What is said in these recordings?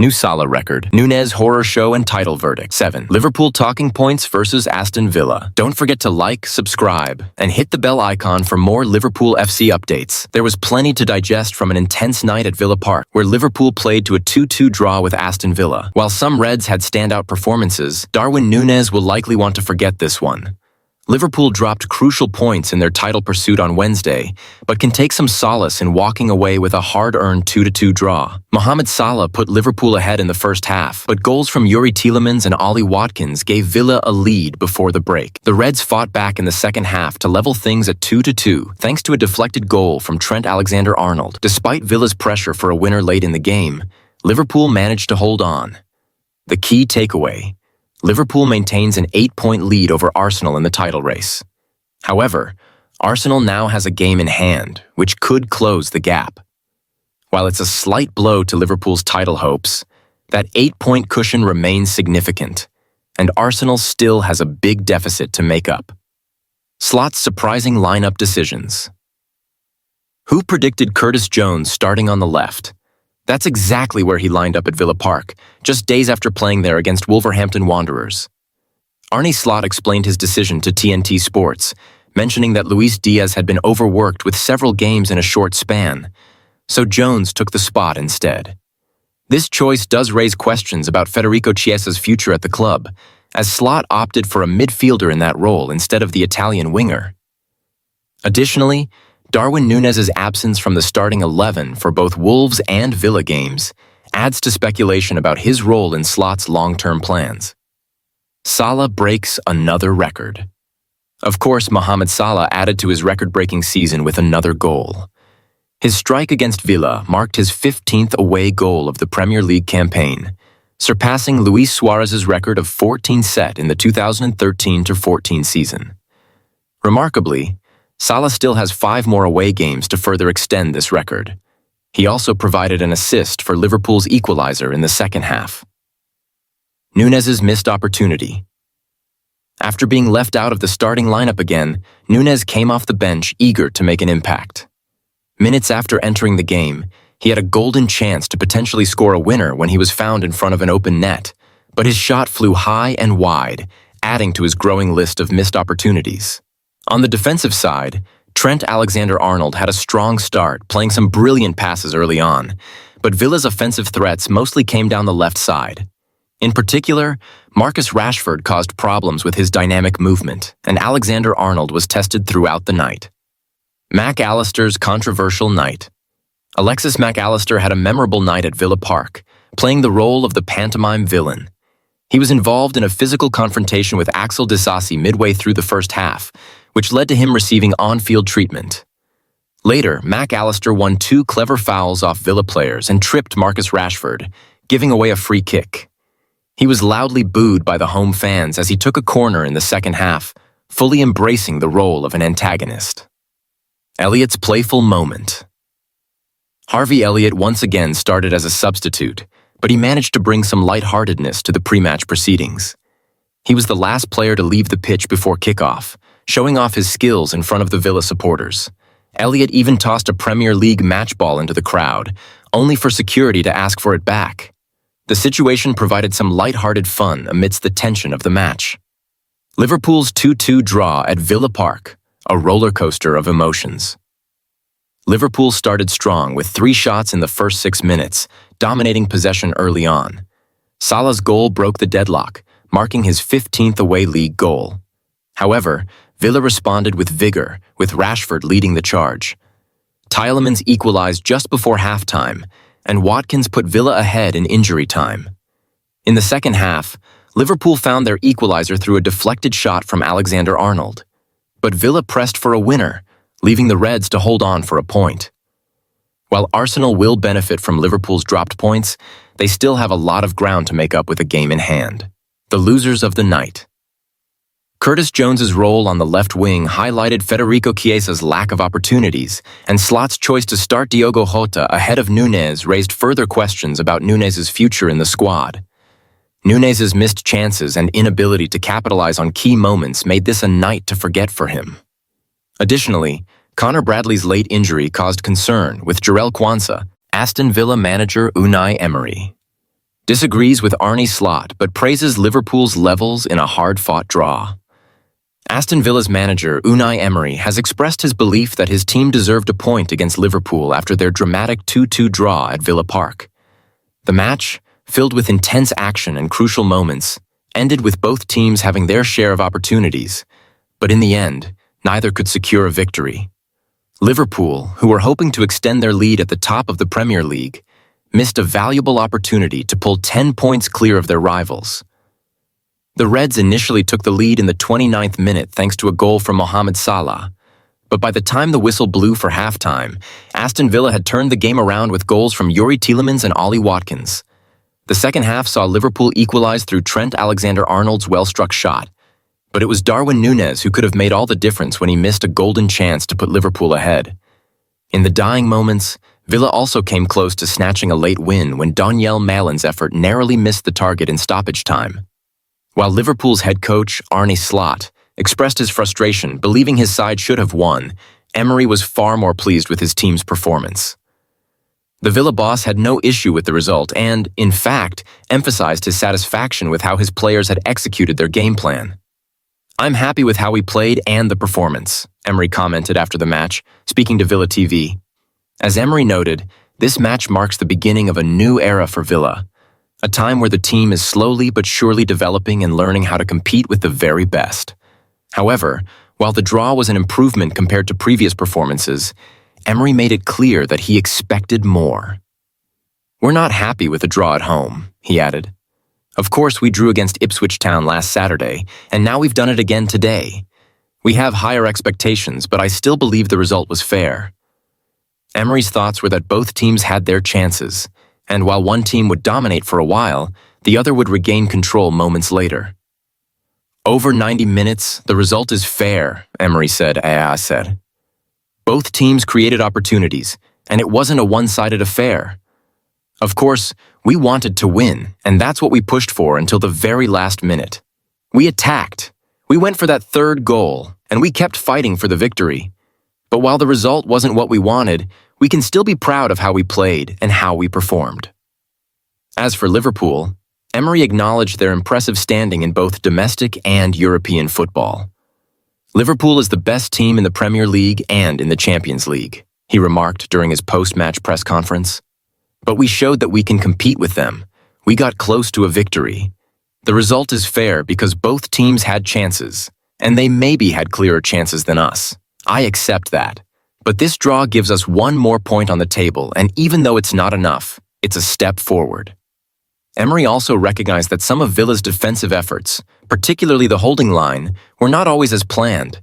New Salah record. Nunez horror show and title verdict. 7. Liverpool talking points versus Aston Villa. Don't forget to like, subscribe, and hit the bell icon for more Liverpool FC updates. There was plenty to digest from an intense night at Villa Park, where Liverpool played to a 2-2 draw with Aston Villa. While some Reds had standout performances, Darwin Nunez will likely want to forget this one. Liverpool dropped crucial points in their title pursuit on Wednesday, but can take some solace in walking away with a hard-earned 2-2 draw. Mohamed Salah put Liverpool ahead in the first half, but goals from Youri Tielemans and Ollie Watkins gave Villa a lead before the break. The Reds fought back in the second half to level things at 2-2, thanks to a deflected goal from Trent Alexander-Arnold. Despite Villa's pressure for a winner late in the game, Liverpool managed to hold on. The key takeaway: Liverpool maintains an 8-point lead over Arsenal in the title race. However, Arsenal now has a game in hand, which could close the gap. While it's a slight blow to Liverpool's title hopes, that 8-point cushion remains significant, and Arsenal still has a big deficit to make up. Slot's surprising lineup decisions. Who predicted Curtis Jones starting on the left? That's exactly where he lined up at Villa Park, just days after playing there against Wolverhampton Wanderers. Arne Slot explained his decision to TNT Sports, mentioning that Luis Diaz had been overworked with several games in a short span, so Jones took the spot instead. This choice does raise questions about Federico Chiesa's future at the club, as Slot opted for a midfielder in that role instead of the Italian winger. Additionally, Darwin Nunez's absence from the starting 11 for both Wolves and Villa games adds to speculation about his role in Slot's long-term plans. Salah breaks another record. Of course, Mohamed Salah added to his record-breaking season with another goal. His strike against Villa marked his 15th away goal of the Premier League campaign, surpassing Luis Suarez's record of 14 set in the 2013-14 season. Remarkably, Salah still has 5 more away games to further extend this record. He also provided an assist for Liverpool's equalizer in the second half. Nunez's missed opportunity. After being left out of the starting lineup again, Nunez came off the bench eager to make an impact. Minutes after entering the game, he had a golden chance to potentially score a winner when he was found in front of an open net, but his shot flew high and wide, adding to his growing list of missed opportunities. On the defensive side, Trent Alexander-Arnold had a strong start, playing some brilliant passes early on, but Villa's offensive threats mostly came down the left side. In particular, Marcus Rashford caused problems with his dynamic movement, and Alexander-Arnold was tested throughout the night. Mac Allister's controversial night. Alexis Mac Allister had a memorable night at Villa Park, playing the role of the pantomime villain. He was involved in a physical confrontation with Axel Disasi midway through the first half, which led to him receiving on-field treatment. Later, Mac Allister won 2 clever fouls off Villa players and tripped Marcus Rashford, giving away a free kick. He was loudly booed by the home fans as he took a corner in the second half, fully embracing the role of an antagonist. Elliott's playful moment. Harvey Elliott once again started as a substitute, but he managed to bring some lightheartedness to the pre-match proceedings. He was the last player to leave the pitch before kickoff, showing off his skills in front of the Villa supporters. Elliott even tossed a Premier League match ball into the crowd, only for security to ask for it back. The situation provided some lighthearted fun amidst the tension of the match. Liverpool's 2-2 draw at Villa Park, a roller coaster of emotions. Liverpool started strong with 3 shots in the first 6 minutes, dominating possession early on. Salah's goal broke the deadlock, marking his 15th away league goal. However, Villa responded with vigor, with Rashford leading the charge. Tielemans equalized just before halftime, and Watkins put Villa ahead in injury time. In the second half, Liverpool found their equalizer through a deflected shot from Alexander-Arnold. But Villa pressed for a winner, leaving the Reds to hold on for a point. While Arsenal will benefit from Liverpool's dropped points, they still have a lot of ground to make up with a game in hand. The losers of the night. Curtis Jones's role on the left wing highlighted Federico Chiesa's lack of opportunities, and Slot's choice to start Diogo Jota ahead of Nunez raised further questions about Nunez's future in the squad. Nunez's missed chances and inability to capitalize on key moments made this a night to forget for him. Additionally, Connor Bradley's late injury caused concern with Jarell Quansah, Aston Villa manager Unai Emery. disagrees with Arne Slot but praises Liverpool's levels in a hard-fought draw. Aston Villa's manager, Unai Emery, has expressed his belief that his team deserved a point against Liverpool after their dramatic 2-2 draw at Villa Park. The match, filled with intense action and crucial moments, ended with both teams having their share of opportunities, but in the end, neither could secure a victory. Liverpool, who were hoping to extend their lead at the top of the Premier League, missed a valuable opportunity to pull 10 points clear of their rivals. The Reds initially took the lead in the 29th minute thanks to a goal from Mohamed Salah, but by the time the whistle blew for halftime, Aston Villa had turned the game around with goals from Youri Tielemans and Ollie Watkins. The second half saw Liverpool equalize through Trent Alexander-Arnold's well-struck shot, but it was Darwin Núñez who could have made all the difference when he missed a golden chance to put Liverpool ahead. In the dying moments, Villa also came close to snatching a late win when Daniel Malin's effort narrowly missed the target in stoppage time. While Liverpool's head coach, Arne Slot, expressed his frustration, believing his side should have won, Emery was far more pleased with his team's performance. The Villa boss had no issue with the result and, in fact, emphasized his satisfaction with how his players had executed their game plan. "I'm happy with how we played and the performance," Emery commented after the match, speaking to Villa TV. As Emery noted, this match marks the beginning of a new era for Villa, a time where the team is slowly but surely developing and learning how to compete with the very best. However, while the draw was an improvement compared to previous performances, Emery made it clear that he expected more. "We're not happy with the draw at home," he added. "Of course, we drew against Ipswich Town last Saturday, and now we've done it again today. We have higher expectations, but I still believe the result was fair." Emery's thoughts were that both teams had their chances, and while one team would dominate for a while, the other would regain control moments later. "Over 90 minutes, the result is fair," Emery said. "Both teams created opportunities, and it wasn't a one-sided affair. Of course, we wanted to win, and that's what we pushed for until the very last minute. We attacked. We went for that third goal, and we kept fighting for the victory. But while the result wasn't what we wanted, we can still be proud of how we played and how we performed." As for Liverpool, Emery acknowledged their impressive standing in both domestic and European football. "Liverpool is the best team in the Premier League and in the Champions League," he remarked during his post-match press conference. "But we showed that we can compete with them. We got close to a victory. The result is fair because both teams had chances, and they maybe had clearer chances than us. I accept that. But this draw gives us one more point on the table, and even though it's not enough, it's a step forward." Emery also recognized that some of Villa's defensive efforts, particularly the holding line, were not always as planned.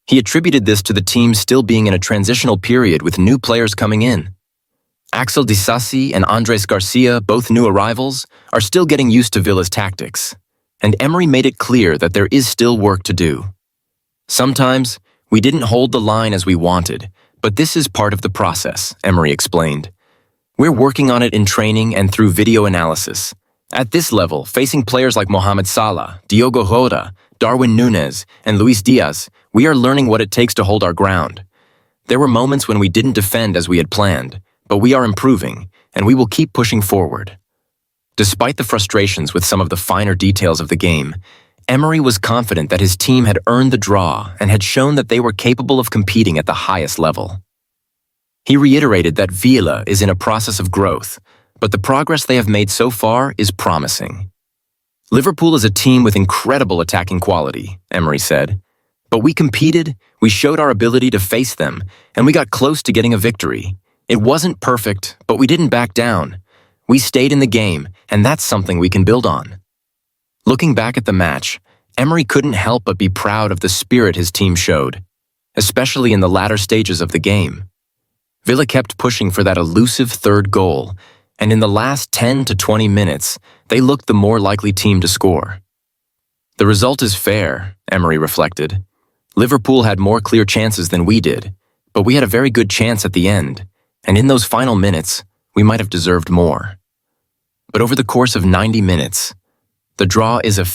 He attributed this to the team still being in a transitional period with new players coming in. Axel Disasi and Andres Garcia, both new arrivals, are still getting used to Villa's tactics, and Emery made it clear that there is still work to do. "Sometimes, we didn't hold the line as we wanted, but this is part of the process," Emery explained. "We're working on it in training and through video analysis. At this level, facing players like Mohamed Salah, Diogo Jota, Darwin Núñez, and Luis Diaz, we are learning what it takes to hold our ground. There were moments when we didn't defend as we had planned, but we are improving, and we will keep pushing forward." Despite the frustrations with some of the finer details of the game, Emery was confident that his team had earned the draw and had shown that they were capable of competing at the highest level. He reiterated that Villa is in a process of growth, but the progress they have made so far is promising. "Liverpool is a team with incredible attacking quality," Emery said. "But we competed, we showed our ability to face them, and we got close to getting a victory. It wasn't perfect, but we didn't back down. We stayed in the game, and that's something we can build on." Looking back at the match, Emery couldn't help but be proud of the spirit his team showed, especially in the latter stages of the game. Villa kept pushing for that elusive third goal, and in the last 10 to 20 minutes, they looked the more likely team to score. "The result is fair," Emery reflected. "Liverpool had more clear chances than we did, but we had a very good chance at the end, and in those final minutes, we might have deserved more. But over the course of 90 minutes, the draw is a